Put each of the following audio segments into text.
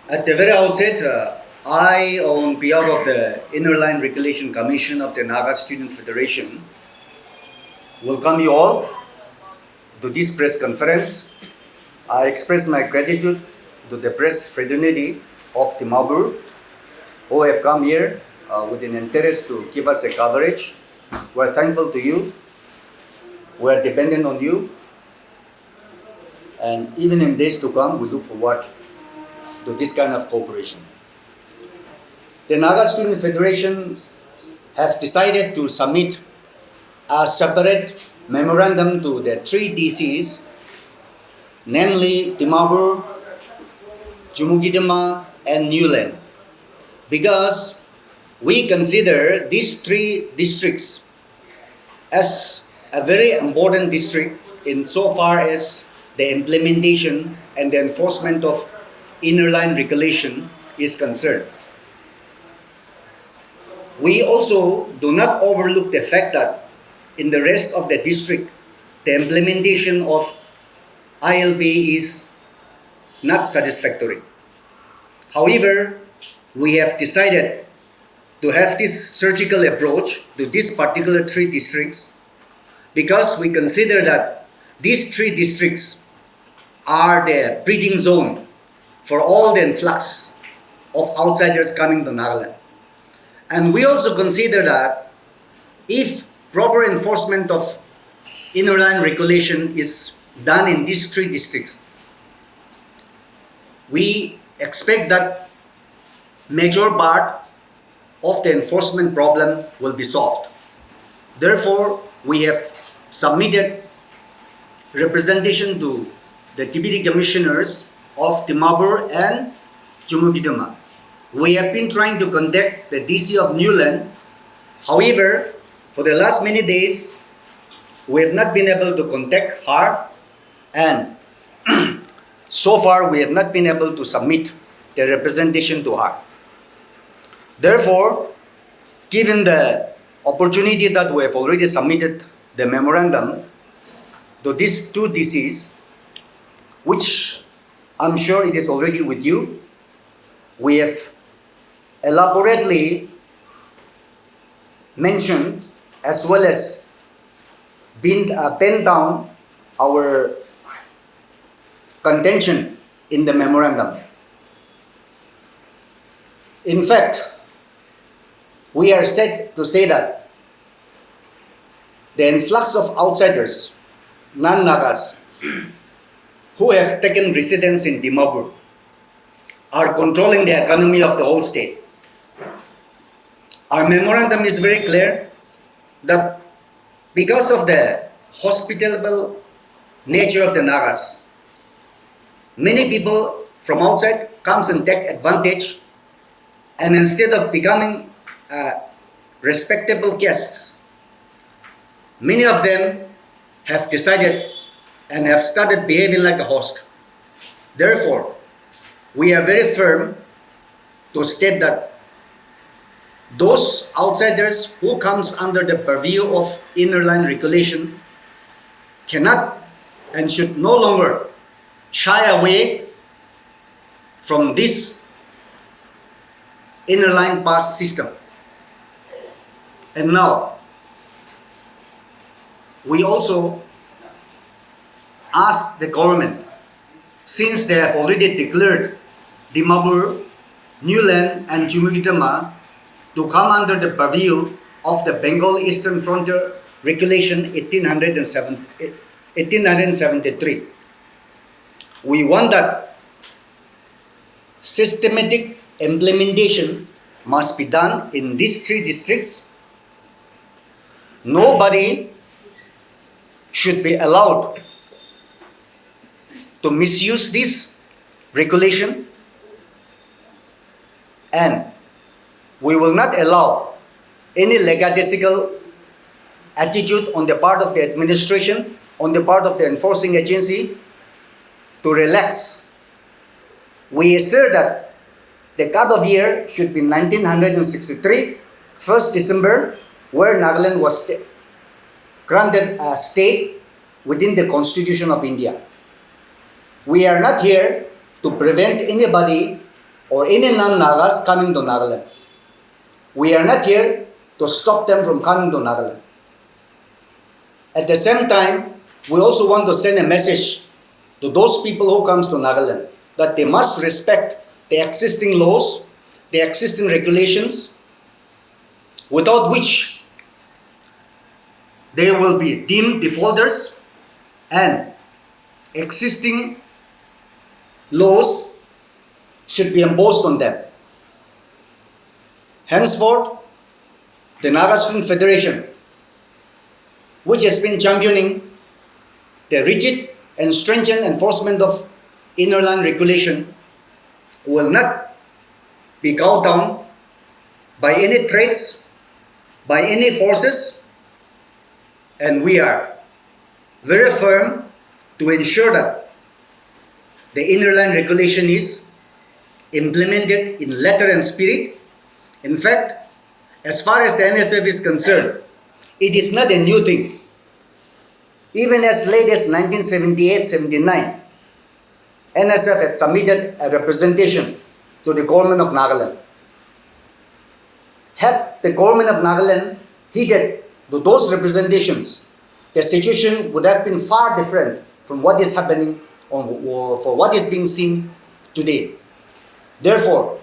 At the very outset, I, on behalf of the Inner-Line Regulation Commission of the Naga Student Federation, welcome you all to this press conference. I express my gratitude to the press fraternity of Dimapur who have come here with an interest to give us a coverage. We are thankful to you. We are dependent on you. And even in days to come, we look forward to this kind of cooperation. The Naga Student Federation have decided to submit a separate memorandum to the three DCs, namely Dimapur, Chumukedima, and Niuland, because we consider these three districts as a very important district in so far as the implementation and the enforcement of inner line regulation is concerned. We also do not overlook the fact that in the rest of the district, the implementation of ILB is not satisfactory. However, we have decided to have this surgical approach to these particular three districts because we consider that these three districts are the breeding zone for all the influx of outsiders coming to Nagaland. And we also consider that if proper enforcement of inner line regulation is done in these three districts, we expect that major part of the enforcement problem will be solved. Therefore, we have submitted representation to the Deputy Commissioners of Dimapur and Chumukedima. We have been trying to contact the DC of Niuland. However, for the last many days, we have not been able to contact her, and so far we have not been able to submit the representation to her. Therefore, given the opportunity that we have already submitted the memorandum to these two DCs, which I'm sure it is already with you, we have elaborately mentioned as well as penned down our contention in the memorandum. In fact, we are said to say that the influx of outsiders, non-Nagas, who have taken residence in Dimapur are controlling the economy of the whole state. Our memorandum is very clear that because of the hospitable nature of the Nagas, many people from outside comes and take advantage, and instead of becoming respectable guests, many of them have decided and have started behaving like a host. Therefore, we are very firm to state that those outsiders who comes under the purview of inner line regulation cannot and should no longer shy away from this inner line pass system. And now, we also ask the government, since they have already declared Dimapur, Niuland, and Chumukedima to come under the purview of the Bengal Eastern Frontier Regulation 1873. We want that systematic implementation must be done in these three districts. Nobody should be allowed to misuse this regulation, and we will not allow any lackadaisical attitude on the part of the administration, on the part of the enforcing agency to relax. We assert that the cut-off year should be 1963, 1st December, where Nagaland was granted a state within the Constitution of India. We are not here to prevent anybody or any non-Nagas coming to Nagaland. We are not here to stop them from coming to Nagaland. At the same time, we also want to send a message to those people who comes to Nagaland that they must respect the existing laws, the existing regulations, without which they will be deemed defaulters, and existing laws should be imposed on them. Henceforth, the Naga Student Federation, which has been championing the rigid and stringent enforcement of inner land regulation, will not be cowed down by any threats, by any forces, and we are very firm to ensure that the inner land regulation is implemented in letter and spirit. In fact, as far as the NSF is concerned, it is not a new thing. Even as late as 1978-79, NSF had submitted a representation to the government of Nagaland. Had the government of Nagaland heeded to those representations, the situation would have been far different from what is happening or for what is being seen today. Therefore,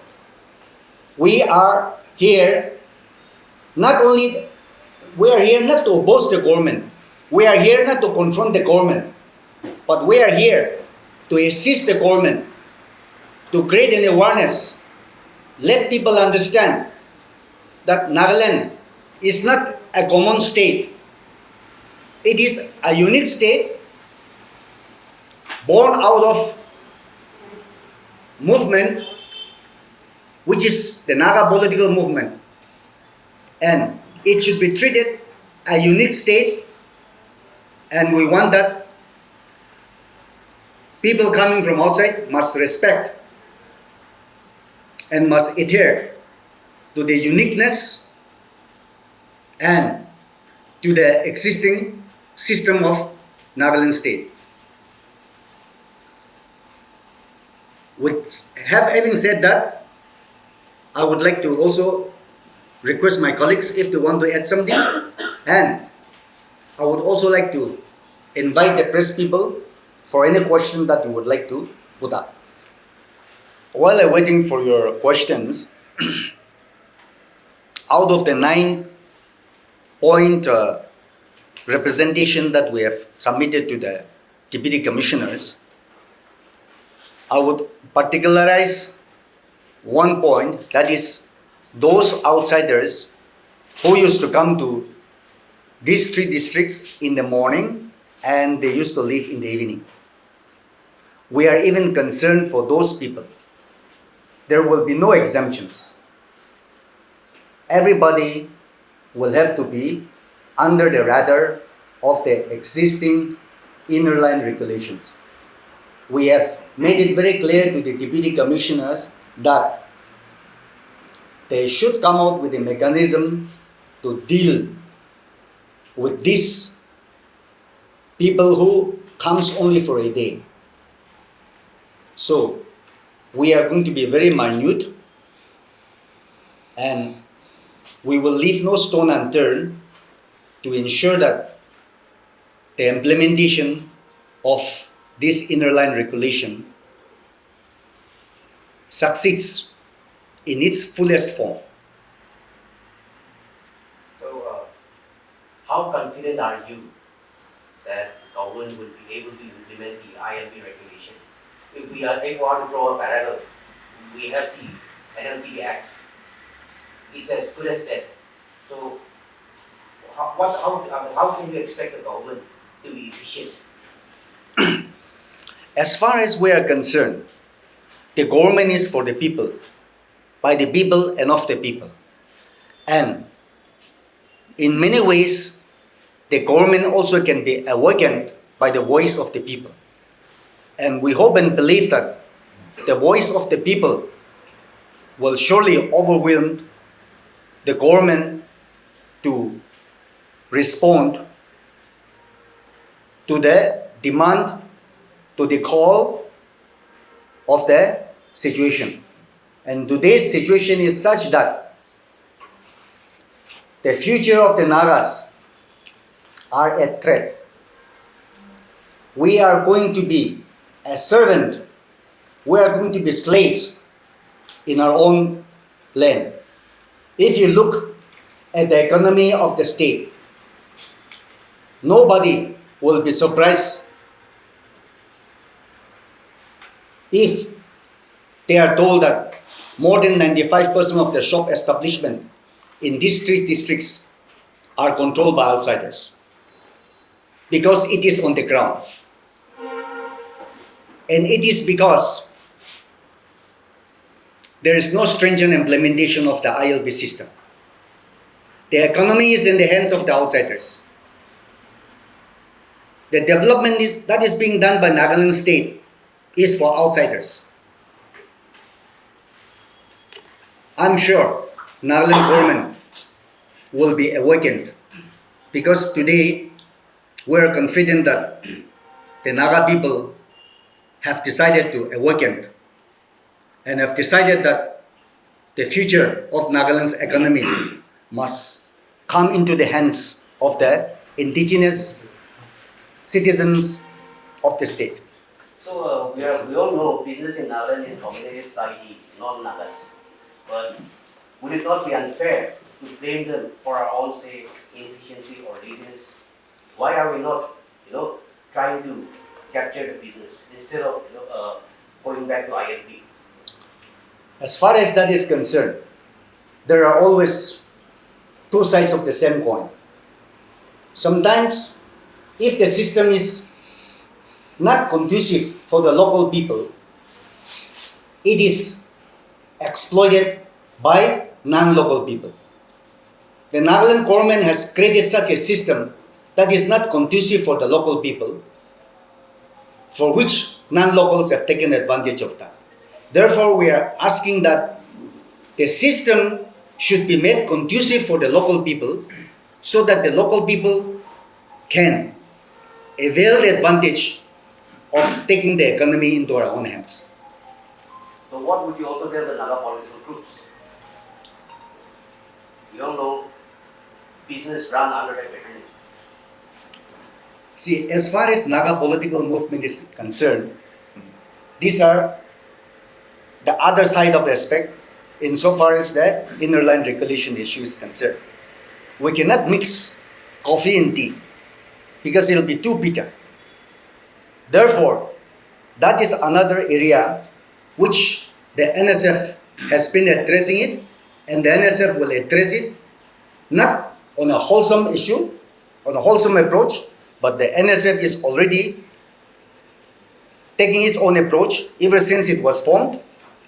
we are here not to oppose the government. We are here not to confront the government, but we are here to assist the government to create an awareness. Let people understand that Nagaland is not a common state. It is a unique state born out of movement which is the Naga political movement, and it should be treated a unique state, and we want that people coming from outside must respect and must adhere to the uniqueness and to the existing system of Nagaland state. Having said that, I would like to also request my colleagues if they want to add something, and I would also like to invite the press people for any question that you would like to put up. While I'm waiting for your questions, out of the 9-point representation that we have submitted to the deputy commissioners, I would particularize one point, that is those outsiders who used to come to these 3 districts in the morning and they used to leave in the evening. We are even concerned for those people. There will be no exemptions. Everybody will have to be under the radar of the existing inner line regulations. We have made it very clear to the deputy commissioners that they should come out with a mechanism to deal with these people who comes only for a day. So we are going to be very minute, and we will leave no stone unturned to ensure that the implementation of this inner line regulation succeeds in its fullest form. So, how confident are you that the government will be able to implement the ILP regulation? If we want to draw a parallel, we have the NLP Act. It's as good as that. So, how can you expect the government to be efficient? As far as we are concerned, the government is for the people, by the people and of the people. And in many ways, the government also can be awakened by the voice of the people. And we hope and believe that the voice of the people will surely overwhelm the government to respond to the demand, to the call of the situation. And today's situation is such that the future of the Nagas are at threat. We are going to be a servant. We are going to be slaves in our own land. If you look at the economy of the state, nobody will be surprised if they are told that more than 95% of the shop establishment in these three districts are controlled by outsiders, because it is on the ground. And it is because there is no stringent implementation of the ILB system. The economy is in the hands of the outsiders. The development that is being done by Nagaland state is for outsiders. I'm sure Nagaland government will be awakened, because today we are confident that the Naga people have decided to awaken and have decided that the future of Nagaland's economy must come into the hands of the indigenous citizens of the state. So we all know business in Nagaland is dominated by the non-Nagas. But would it not be unfair to blame them for our own, say, inefficiency or laziness? Why are we not, trying to capture the business instead of, going back to ILP? As far as that is concerned, there are always two sides of the same coin. Sometimes, if the system is not conducive for the local people, it is exploited by non-local people. The Nagaland government has created such a system that is not conducive for the local people, for which non-locals have taken advantage of that. Therefore, we are asking that the system should be made conducive for the local people, so that the local people can avail the advantage of taking the economy into our own hands. So what would you also tell the Naga political groups? We all know business run under the patronage. See, as far as Naga political movement is concerned, these are the other side of the aspect insofar as the inner line regulation issue is concerned. We cannot mix coffee and tea because it will be too bitter. Therefore, that is another area which the NSF has been addressing it, and the NSF will address it not on a wholesome issue, on a wholesome approach, but the NSF is already taking its own approach ever since it was formed,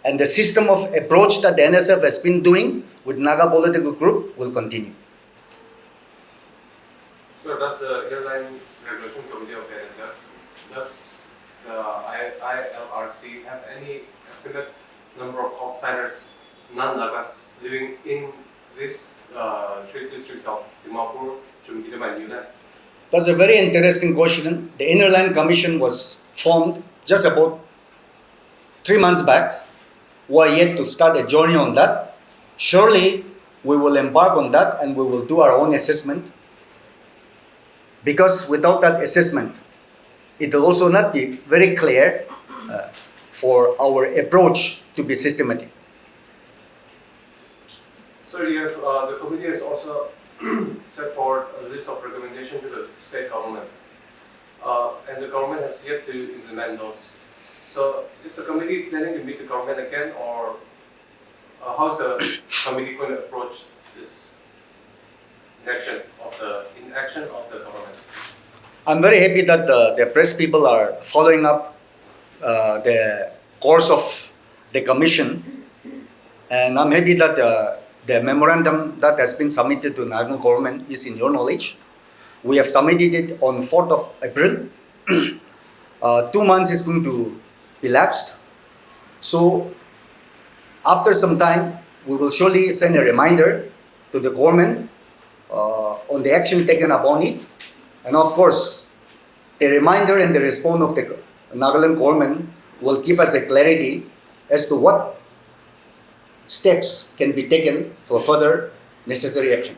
and the system of approach that the NSF has been doing with Naga political group will continue. So does the Airline Regulation Committee of the NSF, does the Ilrc have any estimate number of outsiders, non-Nagas, living in these three districts of Dimapur, Chumukedima and Niuland? That's a very interesting question. The Inner Line Commission was formed just about 3 months back. We are yet to start a journey on that. Surely we will embark on that and we will do our own assessment, because without that assessment, it will also not be very clear for our approach to be systematic. So you have, the committee has also set forward a list of recommendations to the state government, and the government has yet to implement those. So is the committee planning to meet the government again, or how is the committee going to approach this inaction of the government? I'm very happy that the press people are following up the course of the commission, and I'm happy that the memorandum that has been submitted to national government is in your knowledge. We have submitted it on 4th of April. 2 months is going to elapsed. So after some time, we will surely send a reminder to the government on the action taken upon it. And of course, the reminder and the response of the Nagaland government will give us a clarity as to what steps can be taken for further necessary action.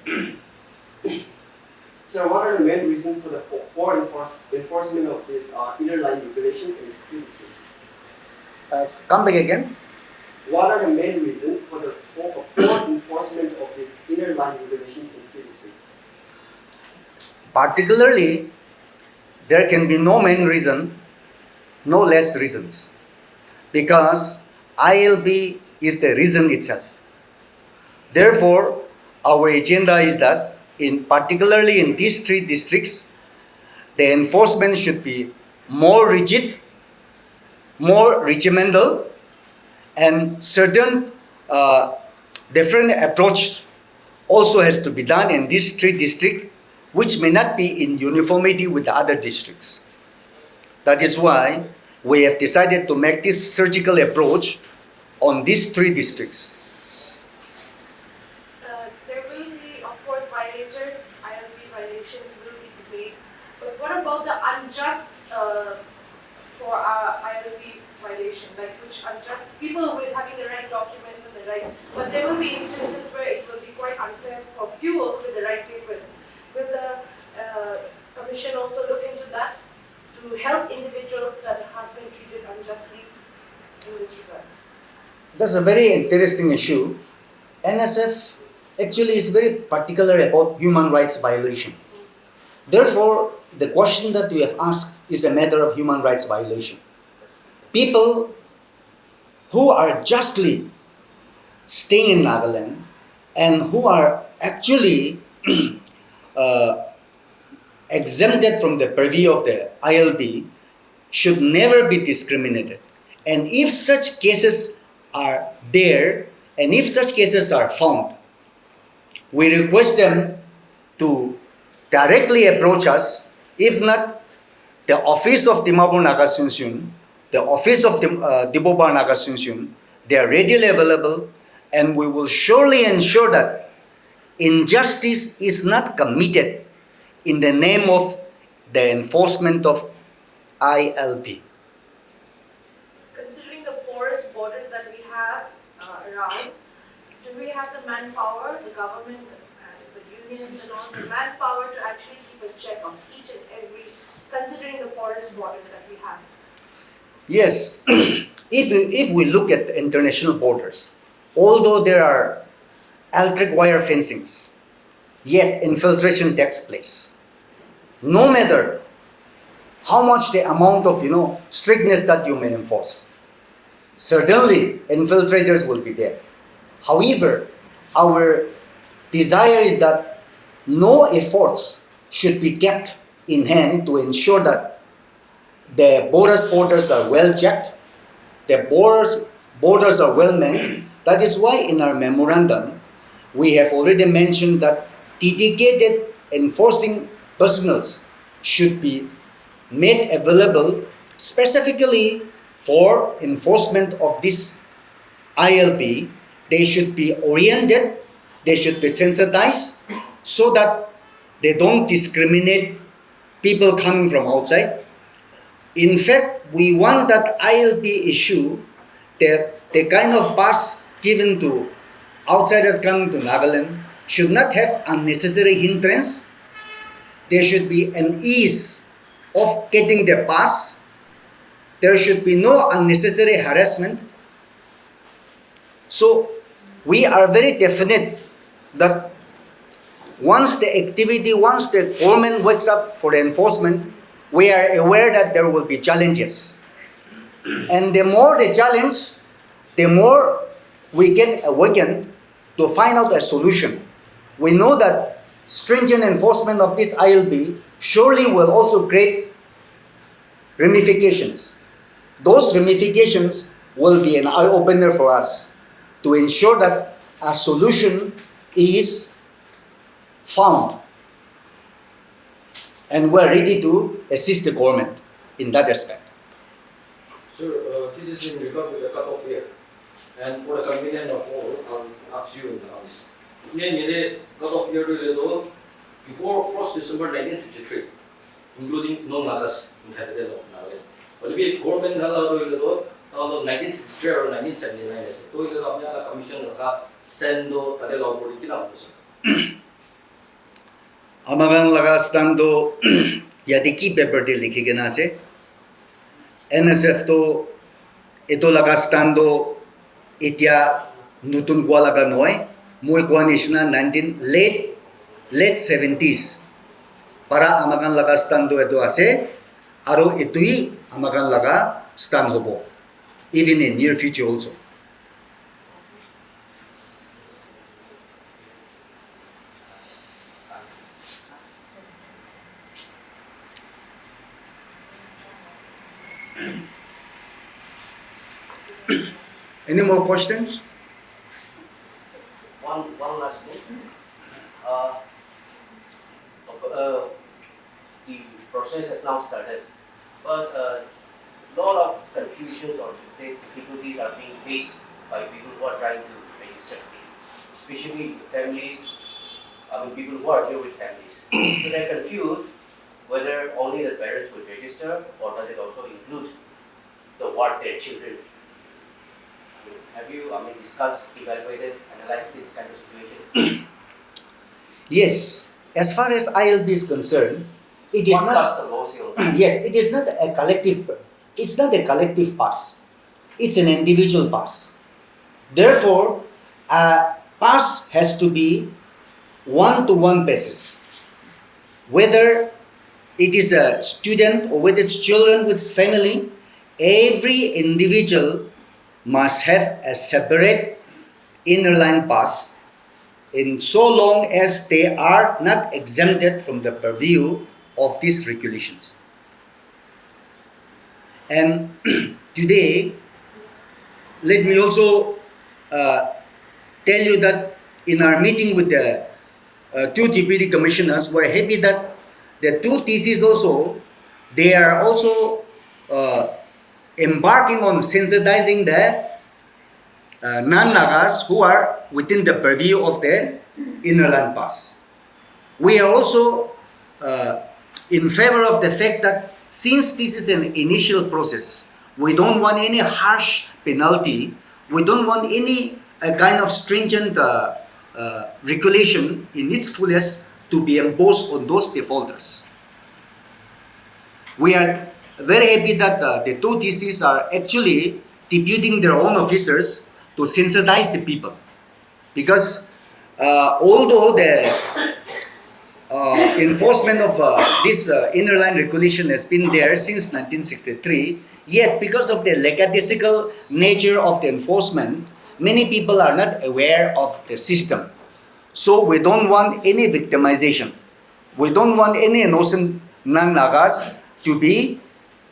So what are the main reasons for the poor enforcement of these inner line regulations in the free district? Come back again. What are the main reasons for the poor enforcement of these inner line regulations in free district? Particularly, there can be no main reason, no less reasons, because ILB is the reason itself. Therefore, our agenda is that, particularly in these three districts, the enforcement should be more rigid, more regimental, and certain different approach also has to be done in these three districts, which may not be in uniformity with the other districts. That is why we have decided to make this surgical approach on these three districts. There will be, of course, violators, ILB violations will be debated. But what about the unjust for our ILB violation, like which unjust people with having the right documents and the right, but there will be instances where it will be quite unfair for few also with the right papers. Will the Commission also look into that to help individuals that have been treated unjustly in this regard? That's a very interesting issue. NSF actually is very particular about human rights violation. Therefore, the question that you have asked is a matter of human rights violation. People who are justly staying in Nagaland and who are actually exempted from the purview of the ILB should never be discriminated. And if such cases are there, and if such cases are found, we request them to directly approach us. If not, the office of Dimapur Naga Sunsun, the office of Dimapur Naga Sunsun, they are readily available, and we will surely ensure that injustice is not committed in the name of the enforcement of ILB. Considering the porous borders that we have around, do we have the manpower, the government, the unions and all, the manpower to actually keep a check on each and every, considering the porous borders that we have? Yes, if we look at the international borders, although there are electric wire fencings, yet infiltration takes place. No matter how much the amount of strictness that you may enforce, certainly infiltrators will be there. However, our desire is that no efforts should be kept in hand to ensure that the borders are well checked, the borders are well manned. That is why in our memorandum, we have already mentioned that dedicated enforcing personnels should be made available specifically for enforcement of this ILB. They should be oriented, they should be sensitized so that they don't discriminate people coming from outside. In fact, we want that ILB issue, the kind of pass given to outsiders coming to Nagaland should not have unnecessary hindrance. There should be an ease of getting the pass. There should be no unnecessary harassment. So we are very definite that once the government wakes up for the enforcement, we are aware that there will be challenges. And the more the challenge, the more we get awakened to find out a solution. We know that stringent enforcement of this ILB surely will also create ramifications. Those ramifications will be an eye-opener for us to ensure that a solution is found. And we're ready to assist the government in that aspect. Sir, this is in regard with the cut-off year. And for the convenience of all, I'll ask you in the house. In cut-off year before 1st December 1963, including non-Nagas inhabited of Nagaland. But if government 1963 or 1979 আছে তো এটা আপনি একটা commission রাখা send তাদের log করে কি নাম আছে Amagan laga stando yadi ki paper de likhi gena ase NSF to eto laga stando itia nutun kwa laga noy moi kwa nishna 19 late 70s para amagan laga stando eto ase aro etui amagan laga stand hobo even in near future also. Any more questions? One last thing. The process has now started, but lot of confusions or should say difficulties are being faced by people who are trying to register, especially families. People who are here with families. So they're confused whether only the parents will register or does it also include their children. Have you discussed, evaluated, analyzed this kind of situation? Yes, as far as ILB is concerned, it is What not. does the law say on that? Yes, it is not a collective. It's not a collective pass. It's an individual pass. Therefore, a pass has to be one-to-one basis. Whether it is a student or whether it's children with family, every individual must have a separate inner line pass in so long as they are not exempted from the purview of these regulations. And today, let me also tell you that in our meeting with the two deputy commissioners, we're happy that the two TCs also, they are also embarking on sensitizing the non-Nagas who are within the purview of the inner land pass. We are also in favor of the fact that since this is an initial process, we don't want any harsh penalty, we don't want any kind of stringent regulation in its fullest to be imposed on those defaulters. We are very happy that the two TCs are actually deputing their own officers to sensitize the people. Because although the enforcement of this inner line regulation has been there since 1963, yet because of the lackadaisical nature of the enforcement, many people are not aware of the system. So we don't want any victimization. We don't want any innocent non-Nagas to be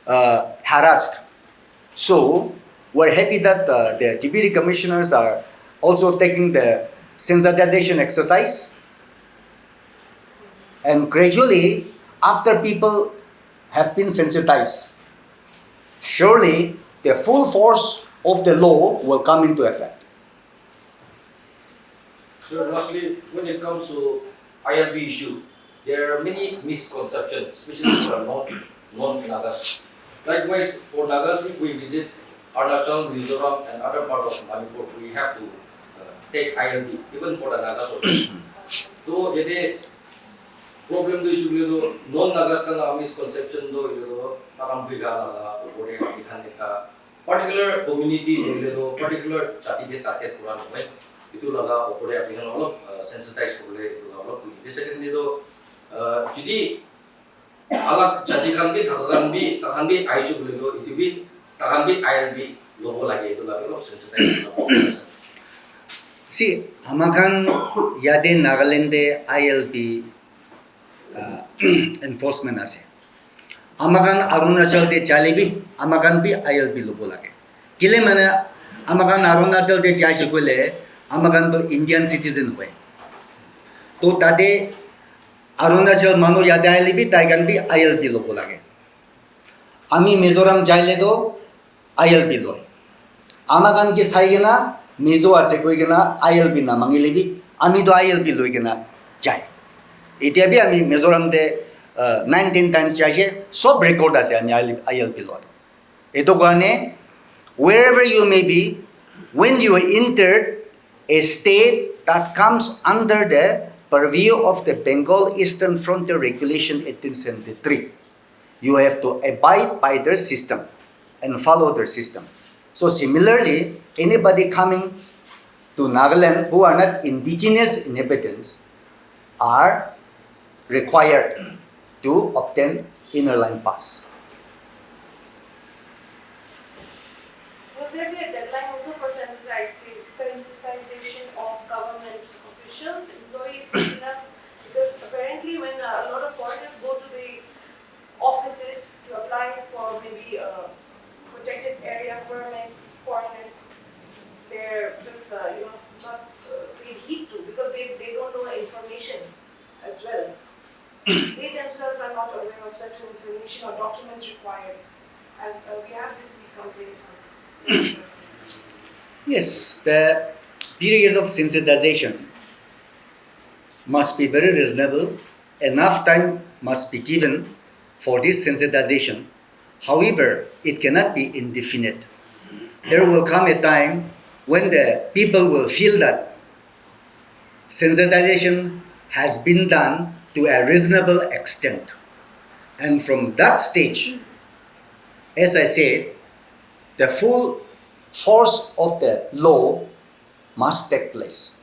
harassed. So we're happy that the deputy commissioners are also taking the sensitization exercise. And gradually, after people have been sensitized, surely the full force of the law will come into effect. So lastly, when it comes to ILB issue, there are many misconceptions, especially for non-Nagas. Likewise, for Nagas, if we visit Arunachal, Mizoram, and other part of Manipur, we have to take ILB, even for the Nagas also. So, the problem to issue non-Nagas ka misconception do takang biga na upore ikhan ekta particular community particular jati ke target kuran hoy itu laga upore apikhan olop sensitize korle itu olop secondly do jidi alag jati khan bi takhan bi aishu bole do itu bi takhan bi ILB logo lage itu laga olop sensitize See, hamakan yade Nagaland ILB enforcement ase. Amakan Arunachal de Chalibi, Amakan bi ILB logo lage. Kile mana Amakan Arunachal de Jashikule, Amakan to Indian citizen hoy. To tade Arunachal mano yade ILB, taigan bi ILB logo lage. Ami Mizoram jaile do ILB loy. Amakan ki saigena Mizo ase koigena ILB na mangilebi, ami do ILB loigena jai. Iti abi ami Mizoram de 19 times jaise sob record ase ami ILB lot. Eto gane wherever you may be, when you enter a state that comes under the purview of the Bengal Eastern Frontier Regulation 1873, you have to abide by their system and follow their system. So similarly, anybody coming to Nagaland who are not indigenous inhabitants are required to obtain inner line pass. Will there be a deadline also for sensitization of government officials, employees, personnel? Because apparently when a lot of foreigners go to the offices to apply for maybe protected area permits, foreigners, they're just not paid heed to because they don't know information as well. They themselves are not aware of certain information or documents required, and we have received complaints on it. Yes, the period of sensitization must be very reasonable. Enough time must be given for this sensitization. However, it cannot be indefinite. There will come a time when the people will feel that sensitization has been done to a reasonable extent. And from that stage, as I said, the full force of the law must take place.